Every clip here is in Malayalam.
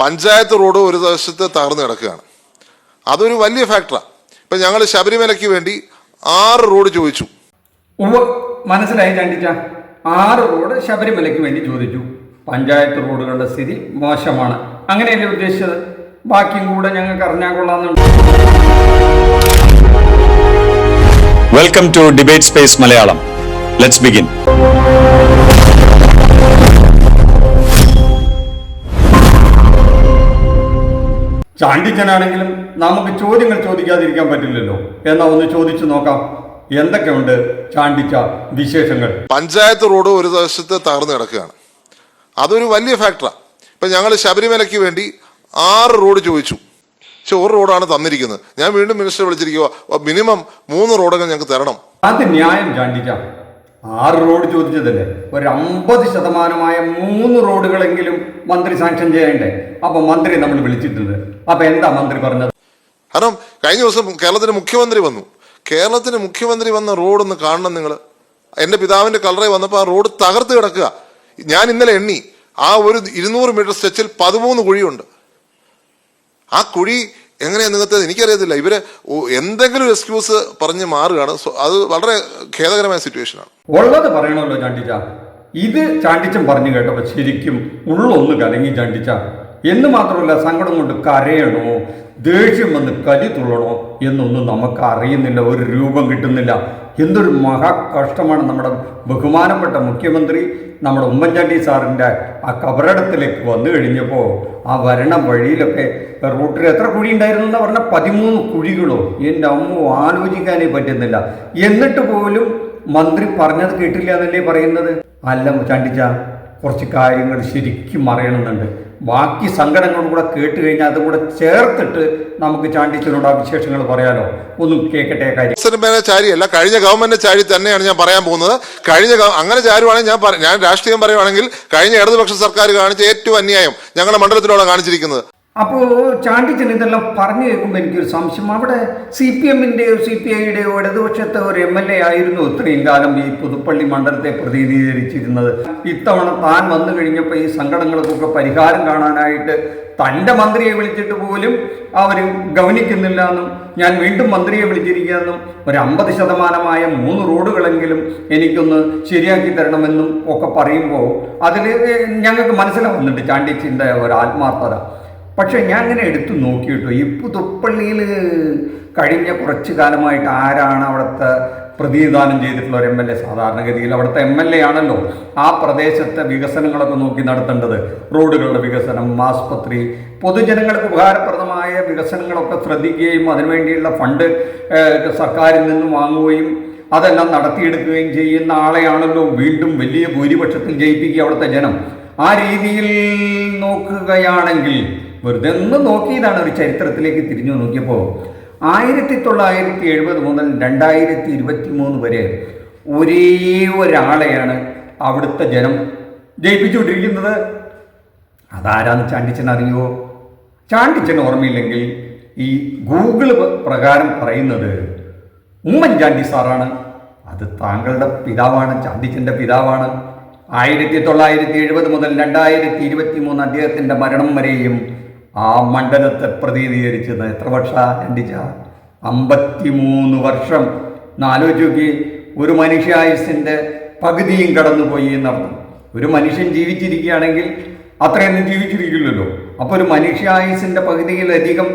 പഞ്ചായത്ത് റോഡ് ഒരു വശത്ത് തകർന്നു കിടക്കുകയാണ്. അതൊരു വലിയ ഫാക്ടറാണ്. ഇപ്പം ഞങ്ങൾ ശബരിമലയ്ക്ക് വേണ്ടി 6 റോഡ് ചോദിച്ചു. മനസ്സിലായി ചാണ്ടിച്ച, 6 റോഡ് ശബരിമലയ്ക്ക് വേണ്ടി ചോദിച്ചു. പഞ്ചായത്ത് റോഡുകളുടെ സ്ഥിതി മോശമാണ്, അങ്ങനെയല്ലേ ഉദ്ദേശിച്ചത്? ബാക്കിയും കൂടെ ഞങ്ങൾക്ക് അറിഞ്ഞാൽ കൊള്ളാമെന്നുണ്ട്. Welcome to debate space Malayalam. Let's begin. ചാണ്ടിച്ചനാണെങ്കിലും നമുക്ക് ചോദ്യങ്ങൾ ചോദിക്കാതിരിക്കാൻ പറ്റില്ലല്ലോ. എന്നാ ഒന്ന് ചോദിച്ചു നോക്കാം. എന്തൊക്കെയുണ്ട് ചാണ്ടിച്ച വിശേഷങ്ങൾ? പഞ്ചായത്ത് റോഡ് ഒരു വശത്ത് തകർന്നു കിടക്കുകയാണ്. അതൊരു വലിയ ഫാക്ടറാണ്. ഇപ്പം ഞങ്ങൾ ശബരിമലയ്ക്ക് വേണ്ടി 6 റോഡ് ചോദിച്ചു. പക്ഷെ 1 റോഡാണ് തന്നിരിക്കുന്നത്. ഞാൻ വീണ്ടും മിനിസ്റ്റർ വിളിച്ചിരിക്കുക, മിനിമം 3 റോഡൊക്കെ ഞങ്ങൾക്ക് തരണം. അത് ന്യായം ചാണ്ടിച്ച. 6 റോഡ് ചോദിച്ചതല്ലേ, ഒരു 50% 3 റോഡുകളെങ്കിലും മന്ത്രി സാങ്ഷൻ ചെയ്യണ്ടേ? അപ്പൊ മന്ത്രി നമ്മൾ വിളിച്ചിട്ടുണ്ട്. അപ്പൊ എന്താ മന്ത്രി പറഞ്ഞത്? കാരണം കഴിഞ്ഞ ദിവസം കേരളത്തിന് മുഖ്യമന്ത്രി വന്നു. കേരളത്തിന് മുഖ്യമന്ത്രി വന്ന റോഡൊന്ന് കാണണം നിങ്ങൾ. എൻ്റെ പിതാവിൻ്റെ കളറെ വന്നപ്പോൾ ആ റോഡ് തകർത്ത് കിടക്കുക. ഞാൻ ഇന്നലെ എണ്ണി, ആ ഒരു 200 മീറ്റർ സ്ട്രെച്ചിൽ 13 കുഴിയുണ്ട്. ആ കുഴി എങ്ങനെയാണ് നിങ്ങൾക്കത് എനിക്കറിയത്തില്ല. ഇവര് എന്തെങ്കിലും എക്സ്ക്യൂസ് പറഞ്ഞ് മാറുകയാണ്. അത് വളരെ ഖേദകരമായ സിറ്റുവേഷനാണ്. ഉള്ളത് പറയണമല്ലോ ചാണ്ടിച്ച. ഇത് ചാണ്ടിച്ചൻ പറഞ്ഞു കേട്ടപ്പോൾ ശരിക്കും ഉള്ളൊന്ന് കലങ്ങി ചാണ്ടിച്ച. എന്ന് മാത്രമല്ല, സങ്കടം കൊണ്ട് കരയണോ ദേഷ്യം വന്ന് കലി തുള്ളണോ എന്നൊന്നും നമുക്ക് അറിയുന്നില്ല, ഒരു രൂപം കിട്ടുന്നില്ല. എന്തൊരു മഹാ കഷ്ടമാണ്. നമ്മുടെ ബഹുമാനപ്പെട്ട മുഖ്യമന്ത്രി നമ്മുടെ ഉമ്മൻചാണ്ടി സാറിൻ്റെ ആ കബറടത്തിലേക്ക് വന്നു കഴിഞ്ഞപ്പോൾ ആ വരണ വഴിയിലൊക്കെ റൂട്ടിൽ എത്ര കുഴി ഉണ്ടായിരുന്നു എന്ന് പറഞ്ഞാൽ 13 കുഴികളോ. എൻ്റെ അമ്മ ആലോചിക്കാനേ പറ്റുന്നില്ല. എന്നിട്ട് പോലും മന്ത്രി പറഞ്ഞത് കേട്ടില്ല എന്നല്ലേ പറയുന്നത്? അല്ല ചാണ്ടിച്ച, കുറച്ച് കാര്യങ്ങൾ ശരിക്കും അറിയണമെന്നുണ്ട്. ബാക്കി സങ്കടങ്ങളും കൂടെ കേട്ട് കഴിഞ്ഞാൽ അതും കൂടെ ചേർത്തിട്ട് നമുക്ക് ചാണ്ടിച്ചനോട് ആ വിശേഷങ്ങൾ പറയാലോ. ഒന്നും കേൾക്കട്ടെ. കാര്യം ചാരിയല്ല, കഴിഞ്ഞ ഗവൺമെന്റ് ചാരി തന്നെയാണ് ഞാൻ പറയാൻ പോകുന്നത്. അങ്ങനെ ചാരുവാണെങ്കിൽ ഞാൻ രാഷ്ട്രീയം പറയുവാണെങ്കിൽ കഴിഞ്ഞ ഇടതുപക്ഷ സർക്കാർ കാണിച്ച ഏറ്റവും അന്യായം ഞങ്ങളുടെ മണ്ഡലത്തിലൂടെ കാണിച്ചിരിക്കുന്നത്. അപ്പോൾ ചാണ്ടിച്ചൻ ഇതെല്ലാം പറഞ്ഞു കേൾക്കുമ്പോൾ എനിക്കൊരു സംശയം. അവിടെ CPM-ൻ്റെയോ CPI-യുടെയോ ഇടതുപക്ഷത്തെ ഒരു MLA ആയിരുന്നു ഇത്രയും കാലം ഈ പുതുപ്പള്ളി മണ്ഡലത്തെ പ്രതിനിധീകരിച്ചിരുന്നത്. ഇത്തവണ താൻ വന്നു കഴിഞ്ഞപ്പോൾ ഈ സങ്കടങ്ങൾക്കൊക്കെ പരിഹാരം കാണാനായിട്ട് തൻ്റെ മന്ത്രിയെ വിളിച്ചിട്ട് പോലും അവർ ഗവനിക്കുന്നില്ല എന്നും ഞാൻ വീണ്ടും മന്ത്രിയെ വിളിച്ചിരിക്കുകയെന്നും ഒരു 50% 3 റോഡുകളെങ്കിലും എനിക്കൊന്ന് ശരിയാക്കി തരണമെന്നും ഒക്കെ പറയുമ്പോൾ അതിൽ ഞങ്ങൾക്ക് മനസ്സിലാവുന്നുണ്ട് ചാണ്ടിച്ചിൻ്റെ ഒരു ആത്മാർത്ഥത. പക്ഷേ ഞാൻ അങ്ങനെ എടുത്തു നോക്കിയിട്ടു ഈ പുതുപ്പള്ളിയിൽ കഴിഞ്ഞ കുറച്ച് കാലമായിട്ട് ആരാണ് അവിടുത്തെ പ്രതിനിധാനം ചെയ്തിട്ടുള്ള ഒരു MLA? സാധാരണഗതിയിൽ അവിടുത്തെ MLA ആണല്ലോ ആ പ്രദേശത്തെ വികസനങ്ങളൊക്കെ നോക്കി നടത്തേണ്ടത്. റോഡുകളുടെ വികസനം, ആസ്പത്രി, പൊതുജനങ്ങൾക്ക് ഉപകാരപ്രദമായ വികസനങ്ങളൊക്കെ ശ്രദ്ധിക്കുകയും അതിനുവേണ്ടിയുള്ള ഫണ്ട് സർക്കാരിൽ നിന്നും വാങ്ങുകയും അതെല്ലാം നടത്തിയെടുക്കുകയും ചെയ്യുന്ന ആളെയാണല്ലോ വീണ്ടും വലിയ ഭൂരിപക്ഷത്തിൽ ജയിപ്പിക്കുക അവിടുത്തെ ജനം. ആ രീതിയിൽ നോക്കുകയാണെങ്കിൽ, വെറുതെ ഒന്ന് നോക്കിയതാണ്, ഒരു ചരിത്രത്തിലേക്ക് തിരിഞ്ഞു നോക്കിയപ്പോൾ 1970 മുതൽ 2023 വരെ ഒരേ ഒരാളെയാണ് അവിടുത്തെ ജനം ജയിപ്പിച്ചുകൊണ്ടിരിക്കുന്നത്. അതാരാന്ന് ചാണ്ടിച്ചൻ അറിയുമോ? ചാണ്ടിച്ചൻ ഓർമ്മയില്ലെങ്കിൽ ഈ ഗൂഗിൾ പ്രകാരം പറയുന്നത് ഉമ്മൻചാണ്ടി സാറാണ്. അത് താങ്കളുടെ പിതാവാണ്, ചാണ്ടിച്ചൻ്റെ പിതാവാണ്. 1970 മുതൽ 2023 അദ്ദേഹത്തിൻ്റെ മരണം വരെയും ആ മണ്ഡലത്തെ പ്രതിനിധീകരിച്ചത് എത്ര വർഷം ചാണ്ടിച്ച? 53 വർഷം. ആലോചിച്ച് നോക്കി, ഒരു മനുഷ്യായുസിൻ്റെ പകുതിയും കടന്നുപോയി എന്നർത്ഥം. ഒരു മനുഷ്യൻ ജീവിച്ചിരിക്കുകയാണെങ്കിൽ അത്രയൊന്നും ജീവിച്ചിരിക്കില്ലല്ലോ. അപ്പോൾ ഒരു മനുഷ്യായുസിൻ്റെ പകുതിയിലധികം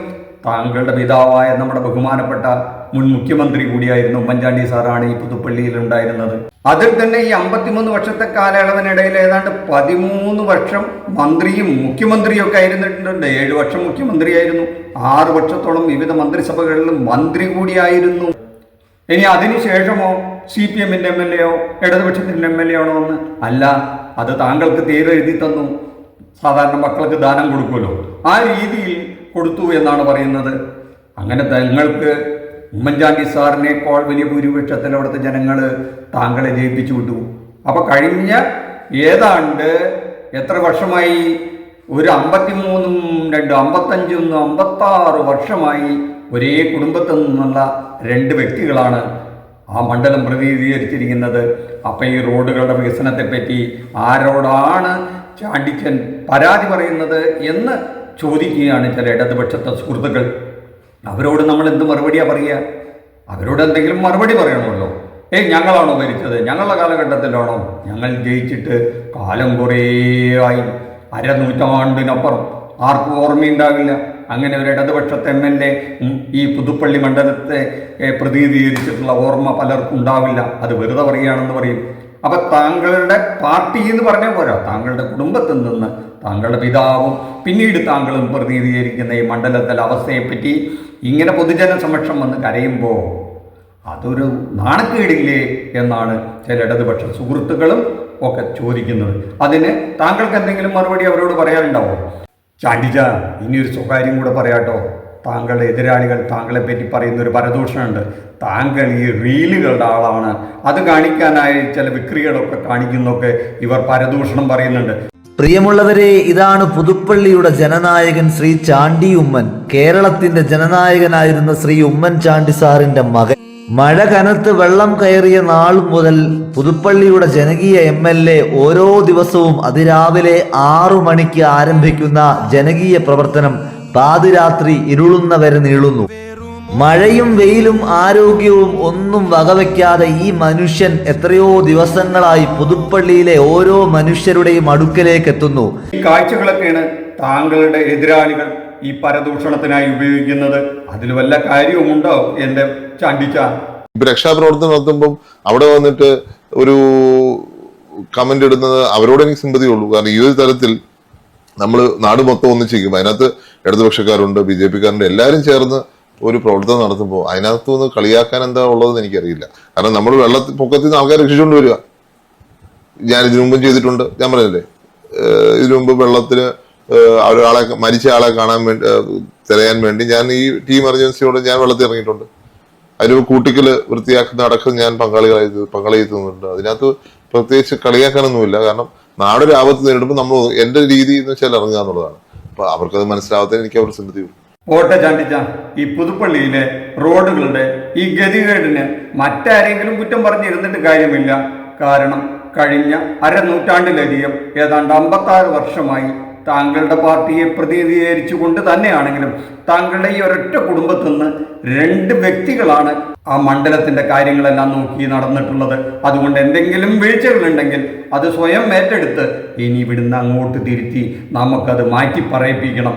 താങ്കളുടെ പിതാവായ നമ്മുടെ ബഹുമാനപ്പെട്ട മുൻ മുഖ്യമന്ത്രി കൂടിയായിരുന്നു ഉമ്മൻചാണ്ടി സാറാണ് ഈ പുതുപ്പള്ളിയിൽ ഉണ്ടായിരുന്നത്. അതിൽ തന്നെ ഈ 53 വർഷത്തെ കാലയളവിനിടയിൽ ഏതാണ്ട് 13 വർഷം മന്ത്രിയും മുഖ്യമന്ത്രിയും ഒക്കെ ആയിരുന്നിട്ടുണ്ട്. 7 വർഷം മുഖ്യമന്ത്രിയായിരുന്നു, 6 വർഷത്തോളം വിവിധ മന്ത്രിസഭകളിലും മന്ത്രി കൂടിയായിരുന്നു. ഇനി അതിനുശേഷമോ CPM-ൻ്റെ MLA-യോ ഇടതുപക്ഷത്തിൻ്റെ MLA ആണോ എന്ന്? അല്ല, അത് താങ്കൾക്ക് തീരെഴുതി തന്നു. സാധാരണ മക്കൾക്ക് ദാനം കൊടുക്കുമല്ലോ, ആ രീതിയിൽ കൊടുത്തു എന്നാണ് പറയുന്നത്. അങ്ങനെ നിങ്ങൾക്ക് ഉമ്മൻചാണ്ടി സാറിനേക്കാൾ വലിയ ഭൂരിപക്ഷത്തിൽ അവിടുത്തെ ജനങ്ങൾ താങ്കളെ ജയിപ്പിച്ചു വിട്ടു. അപ്പോൾ കഴിഞ്ഞ ഏതാണ്ട് എത്ര വർഷമായി? ഒരു 53, 2, 55, 56 വർഷമായി ഒരേ കുടുംബത്തിൽ നിന്നുള്ള 2 വ്യക്തികളാണ് ആ മണ്ഡലം പ്രതിനിധീകരിച്ചിരിക്കുന്നത്. അപ്പം ഈ റോഡുകളുടെ വികസനത്തെപ്പറ്റി ആരോടാണ് ചാണ്ടിച്ചൻ പരാതി പറയുന്നത് എന്ന് ചോദിക്കുകയാണ് ചില ഇടതുപക്ഷത്തെ സുഹൃത്തുക്കൾ. അവരോട് നമ്മൾ എന്ത് മറുപടിയാണ് പറയുക? അവരോട് എന്തെങ്കിലും മറുപടി പറയണമല്ലോ. ഞങ്ങളാണോ ഭരിച്ചത്? ഞങ്ങളുടെ കാലഘട്ടത്തിലാണോ? ഞങ്ങൾ ജയിച്ചിട്ട് കാലം കുറേ ആയി, അരനൂറ്റാണ്ടിനപ്പുറം. ആർക്കും ഓർമ്മയുണ്ടാവില്ല. അങ്ങനെ ഒരു ഇടതുപക്ഷത്തെ MLA ഈ പുതുപ്പള്ളി മണ്ഡലത്തെ പ്രതിനിധീകരിച്ചിട്ടുള്ള ഓർമ്മ പലർക്കും ഉണ്ടാവില്ല. അത് വെറുതെ പറയുകയാണെന്ന് പറയും. അപ്പം താങ്കളുടെ പാർട്ടി എന്ന് പറഞ്ഞാൽ പോരാ, താങ്കളുടെ കുടുംബത്തിൽ നിന്ന് താങ്കളുടെ പിതാവും പിന്നീട് താങ്കളും പ്രതിനിധീകരിക്കുന്ന ഈ മണ്ഡലത്തിലെ അവസ്ഥയെപ്പറ്റി ഇങ്ങനെ പൊതുജന സമക്ഷം വന്ന് കരയുമ്പോൾ അതൊരു നാണക്കേടില്ലേ എന്നാണ് ചില ഇടതുപക്ഷ സുഹൃത്തുക്കളും ഒക്കെ ചോദിക്കുന്നത്. അതിന് താങ്കൾക്ക് എന്തെങ്കിലും മറുപടി അവരോട് പറയാനുണ്ടാവോ? ചാണ്ടിച്ച, ഇനിയൊരു സ്വകാര്യം കൂടെ പറയാട്ടോ. താങ്കളുടെ എതിരാളികൾ താങ്കളെ പറ്റി പറയുന്ന ഒരു പരദൂഷണമുണ്ട്. താങ്കൾ ഈ റീലുകളുടെ ആളാണ്, അത് കാണിക്കാനായി ചില വിക്രികളൊക്കെ കാണിക്കുന്നൊക്കെ ഇവർ പരദൂഷണം പറയുന്നുണ്ട്. പ്രിയമുള്ളവരെ, ഇതാണ് പുതുപ്പള്ളിയുടെ ജനനായകൻ ശ്രീ ചാണ്ടി ഉമ്മൻ. കേരളത്തിന്റെ ജനനായകനായിരുന്ന ശ്രീ ഉമ്മൻ ചാണ്ടി സാറിന്റെ മകൻ. മഴ കനത്ത് വെള്ളം കയറിയ നാൾ മുതൽ പുതുപ്പള്ളിയുടെ ജനകീയ MLA ഓരോ ദിവസവും അതിരാവിലെ 6 മണിക്ക് ആരംഭിക്കുന്ന ജനകീയ പ്രവർത്തനം പാതിരാത്രി ഇരുളുന്നവരെ നീളുന്നു. മഴയും വെയിലും ആരോഗ്യവും ഒന്നും വകവയ്ക്കാതെ ഈ മനുഷ്യൻ എത്രയോ ദിവസങ്ങളായി പുതുപ്പള്ളിയിലെ ഓരോ മനുഷ്യരുടെയും അടുക്കലേക്ക് എത്തുന്നു. ഈ കാഴ്ചകളൊക്കെയാണ് താങ്കളുടെ എതിരാളികൾ ഈ പരദൂഷണത്തിനായി ഉപയോഗിക്കുന്നത്. അതിൽ വല്ല കാര്യവുമുണ്ടോ എൻ്റെ ചാണ്ടിച്ച? ഇപ്പൊ രക്ഷാപ്രവർത്തനം നടത്തുമ്പോൾ അവിടെ വന്നിട്ട് ഒരു കമന്റ് ഇടുന്നത് അവരോട് എനിക്ക് സിമ്പതി ഉള്ളൂ. കാരണം ഈ ഒരു തരത്തിൽ നമ്മൾ നാട് മൊത്തം ഒന്നിച്ചിരിക്കും. അതിനകത്ത് ഇടതുപക്ഷക്കാരുണ്ട്, BJP-കാരുണ്ട്, എല്ലാവരും ചേർന്ന് ഒരു പ്രവർത്തനം നടത്തുമ്പോൾ അതിനകത്തുനിന്ന് കളിയാക്കാൻ എന്താ ഉള്ളതെന്ന് എനിക്കറിയില്ല. കാരണം നമ്മൾ പൊക്കത്തിൽ നിന്ന് ആൾക്കാരെ രക്ഷിച്ചുകൊണ്ട് വരിക. ഞാൻ ഇതിനു മുമ്പും ചെയ്തിട്ടുണ്ട്. ഞാൻ പറഞ്ഞില്ലേ, ഇതിനു മുമ്പ് വെള്ളത്തിന് ഒരാളെ മരിച്ച ആളെ കാണാൻ വേണ്ടി തിരയാൻ വേണ്ടി ഞാൻ ഈ ടീം എമർജൻസിയോട് ഞാൻ വെള്ളത്തിൽ ഇറങ്ങിയിട്ടുണ്ട്. അതിന് കൂട്ടിക്കല് വൃത്തിയാക്കുന്ന അടക്കം ഞാൻ പങ്കാളിത്തുന്നുണ്ട്. അതിനകത്ത് പ്രത്യേകിച്ച് കളിയാക്കാനൊന്നുമില്ല. കാരണം നാടൊരു ആപത്ത് നേരിടുമ്പോൾ നമ്മൾ എന്റെ രീതി എന്ന് വെച്ചാൽ ഇറങ്ങുക എന്നുള്ളതാണ്. അപ്പൊ അവർക്കത് മനസ്സിലാവാത്തതിന് എനിക്ക് അവർ സിമ്പതി. ഓട്ടെ ചാണ്ടിച്ച, ഈ പുതുപ്പള്ളിയിലെ റോഡുകളുടെ ഈ ഗതികേടിന് മറ്റാരെങ്കിലും കുറ്റം പറഞ്ഞിരുന്നിട്ട് കാര്യമില്ല. കാരണം കഴിഞ്ഞ അരനൂറ്റാണ്ടിലധികം ഏതാണ്ട് 56 വർഷമായി താങ്കളുടെ പാർട്ടിയെ പ്രതിനിധീകരിച്ചുകൊണ്ട് തന്നെയാണെങ്കിലും താങ്കളുടെ ഈ ഒരൊറ്റ കുടുംബത്തിൽ നിന്ന് 2 വ്യക്തികളാണ് ആ മണ്ഡലത്തിന്റെ കാര്യങ്ങളെല്ലാം നോക്കി നടന്നിട്ടുള്ളത്. അതുകൊണ്ട് എന്തെങ്കിലും വീഴ്ചകളുണ്ടെങ്കിൽ അത് സ്വയം ഏറ്റെടുത്ത് ഇനി ഇവിടുന്ന് അങ്ങോട്ട് തിരുത്തി നമുക്കത് മാറ്റി പറയിപ്പിക്കണം.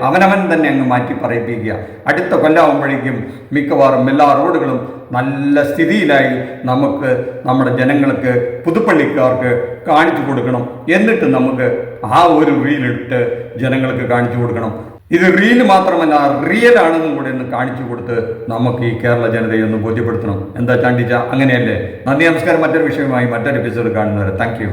അവനവൻ തന്നെ അങ്ങ് മാറ്റി പറയിപ്പിക്കുക. അടുത്ത കൊല്ലാവുമ്പോഴേക്കും മിക്കവാറും എല്ലാ റോഡുകളും നല്ല സ്ഥിതിയിലായി നമുക്ക് നമ്മുടെ ജനങ്ങൾക്ക്, പുതുപ്പള്ളിക്കാർക്ക് കാണിച്ചു കൊടുക്കണം. എന്നിട്ട് നമുക്ക് ആ ഒരു റീലെടുത്ത് ജനങ്ങൾക്ക് കാണിച്ചു കൊടുക്കണം. ഇത് റീല് മാത്രമല്ല, റിയൽ ആണെന്നും കൂടെ ഒന്ന് കാണിച്ചു കൊടുത്ത് നമുക്ക് ഈ കേരള ജനതയെ ഒന്ന് ബോധ്യപ്പെടുത്തണം. എന്താ ചാണ്ടിച്ച, അങ്ങനെയല്ലേ? നന്ദി, നമസ്കാരം. മറ്റൊരു വിഷയമായി മറ്റൊരു എപ്പിസോഡ് കാണുന്നവരെ താങ്ക് യു.